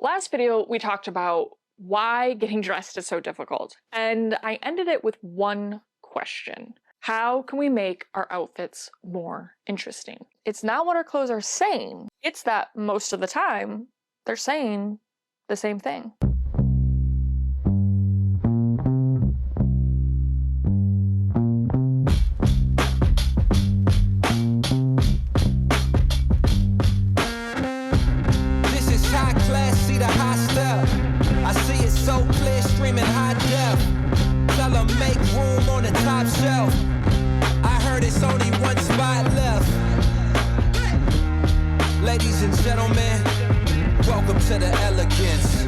Last video, we talked about why getting dressed is so difficult, and I ended it with one question. How can we make our outfits more interesting? It's not what our clothes are saying, it's that most of the time, they're saying the same thing. Ladies and gentlemen, welcome to the elegance.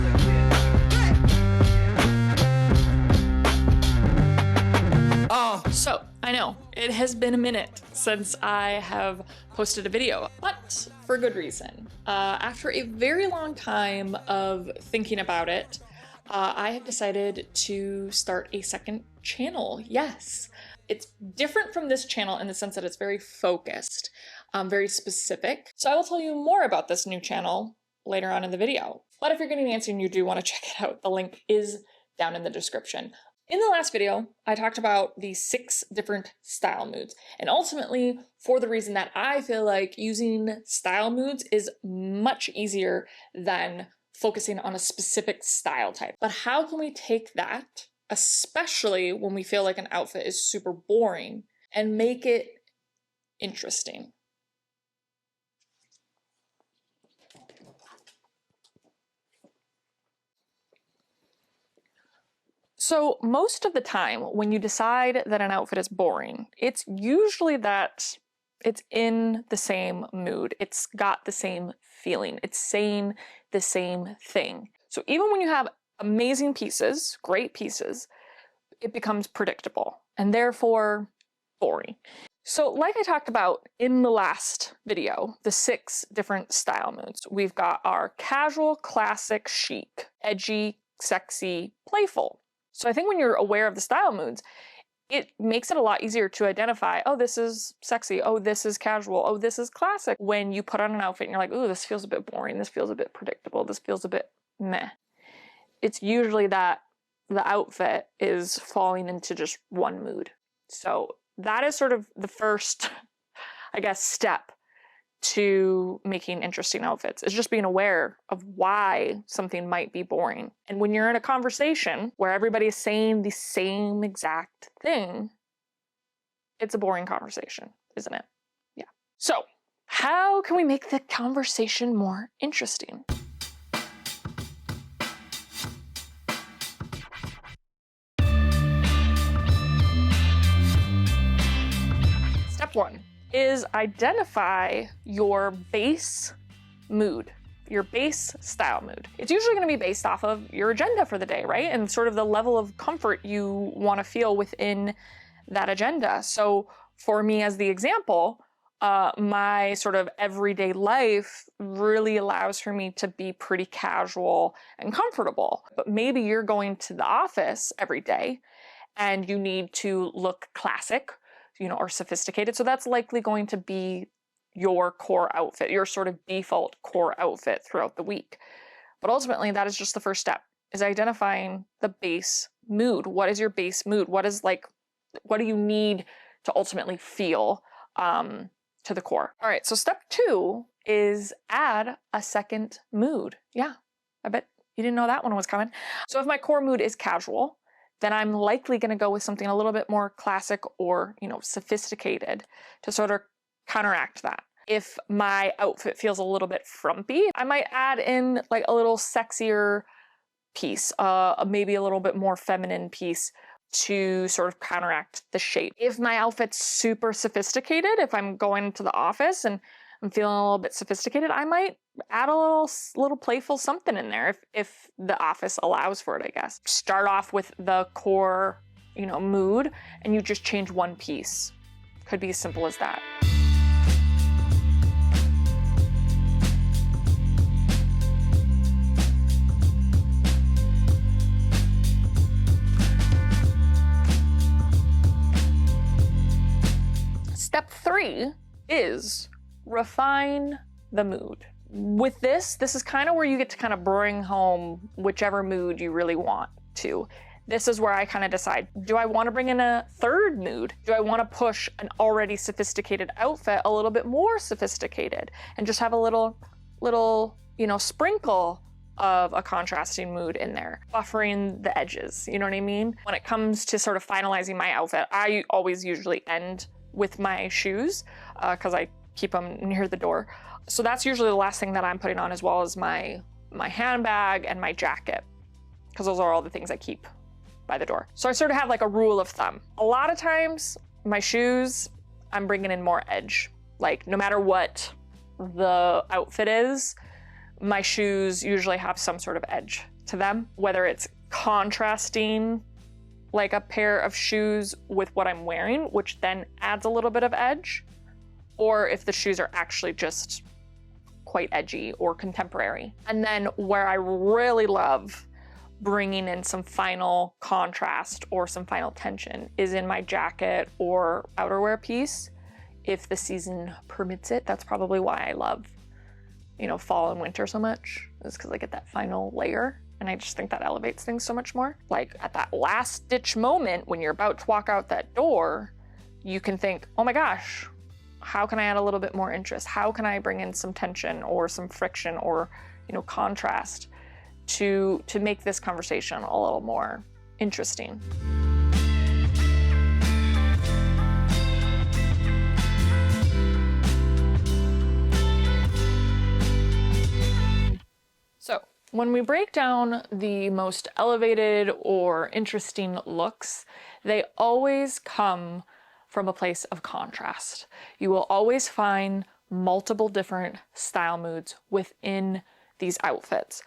So, I know, it has been a minute since I have posted a video, but for good reason. After a very long time of thinking about it, I have decided to start a second channel. Yes, it's different from this channel in the sense that it's very focused, very specific. So I will tell you more about this new channel later on in the video. But if you're getting antsy and you do want to check it out, the link is down in the description. In the last video, I talked about the 6 different style moods, and ultimately for the reason that I feel like using style moods is much easier than focusing on a specific style type. But how can we take that, especially when we feel like an outfit is super boring, and make it interesting? So most of the time when you decide that an outfit is boring, it's usually that it's in the same mood. It's got the same feeling. It's saying the same thing. So even when you have amazing pieces, great pieces, it becomes predictable and therefore boring. So like I talked about in the last video, the 6 different style moods. We've got our casual, classic, chic, edgy, sexy, playful. So I think when you're aware of the style moods, it makes it a lot easier to identify, oh, this is sexy, oh, this is casual, oh, this is classic. When you put on an outfit and you're like, ooh, this feels a bit boring, this feels a bit predictable, this feels a bit meh. It's usually that the outfit is falling into just one mood. So that is sort of the first, I guess, step to making interesting outfits, is just being aware of why something might be boring. And when you're in a conversation where everybody is saying the same exact thing, it's a boring conversation, isn't it? Yeah. So how can we make the conversation more interesting? Step 1 is identify your base mood, your base style mood. It's usually going to be based off of your agenda for the day, right? And sort of the level of comfort you want to feel within that agenda. So for me, as the example, my sort of everyday life really allows for me to be pretty casual and comfortable. But maybe you're going to the office every day and you need to look classic, or sophisticated. So that's likely going to be your core outfit, your sort of default core outfit throughout the week. But ultimately, that is just the first step, is identifying the base mood. What is your base mood? What do you need to ultimately feel to the core? All right, so step 2 is add a second mood. Yeah, I bet you didn't know that one was coming. So if my core mood is casual, then I'm likely going to go with something a little bit more classic or, sophisticated to sort of counteract that. If my outfit feels a little bit frumpy, I might add in like a little sexier piece, maybe a little bit more feminine piece to sort of counteract the shape. If my outfit's super sophisticated, if I'm going to the office and I'm feeling a little bit sophisticated, I might add a little playful something in there if the office allows for it, I guess. Start off with the core, mood, and you just change one piece. Could be as simple as that. Step 3 is refine the mood. With this is kind of where you get to kind of bring home whichever mood you really want to. This is where I kind of decide, do I want to bring in a third mood? Do I want to push an already sophisticated outfit a little bit more sophisticated and just have a little, you know, sprinkle of a contrasting mood in there, buffering the edges, you know what I mean? When it comes to sort of finalizing my outfit, I always usually end with my shoes because I keep them near the door. So that's usually the last thing that I'm putting on, as well as my handbag and my jacket, because those are all the things I keep by the door. So I sort of have like a rule of thumb. A lot of times my shoes, I'm bringing in more edge. Like no matter what the outfit is, my shoes usually have some sort of edge to them, whether it's contrasting like a pair of shoes with what I'm wearing, which then adds a little bit of edge, or if the shoes are actually just quite edgy or contemporary. And then where I really love bringing in some final contrast or some final tension is in my jacket or outerwear piece, if the season permits it. That's probably why I love, you know, fall and winter so much, is because I get that final layer, and I just think that elevates things so much more. Like at that last ditch moment when you're about to walk out that door, you can think, oh my gosh, how can I add a little bit more interest? How can I bring in some tension or some friction or, you know, contrast to make this conversation a little more interesting? So when we break down the most elevated or interesting looks, they always come from a place of contrast. You will always find multiple different style moods within these outfits.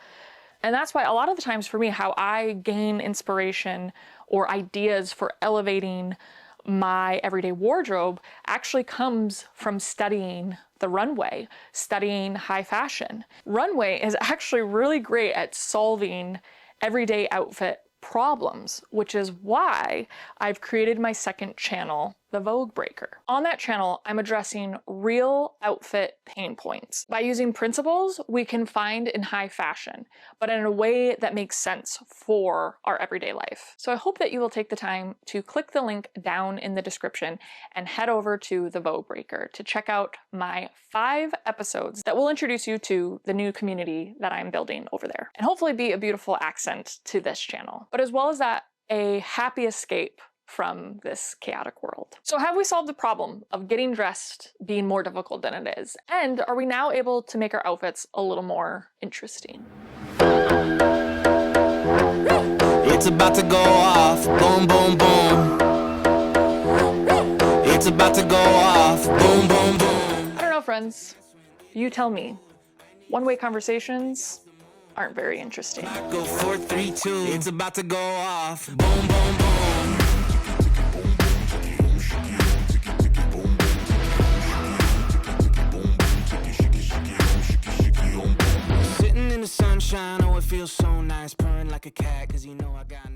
And that's why a lot of the times for me, how I gain inspiration or ideas for elevating my everyday wardrobe actually comes from studying the runway, studying high fashion. Runway is actually really great at solving everyday outfit problems, which is why I've created my second channel, the Vogue Breaker. On that channel, I'm addressing real outfit pain points by using principles we can find in high fashion, but in a way that makes sense for our everyday life. So I hope that you will take the time to click the link down in the description and head over to the Vogue Breaker to check out my 5 episodes that will introduce you to the new community that I'm building over there, and hopefully be a beautiful accent to this channel. But as well as that, a happy escape from this chaotic world. So have we solved the problem of getting dressed being more difficult than it is? And are we now able to make our outfits a little more interesting? It's about to go off, boom, boom, boom. It's about to go off, boom, boom, boom. I don't know, friends. You tell me. One-way conversations aren't very interesting. Go 4, 3, 2. It's about to go off, boom, boom, boom. Sitting in the sunshine, oh, it feels so nice, purring like a cat, 'cause you know I got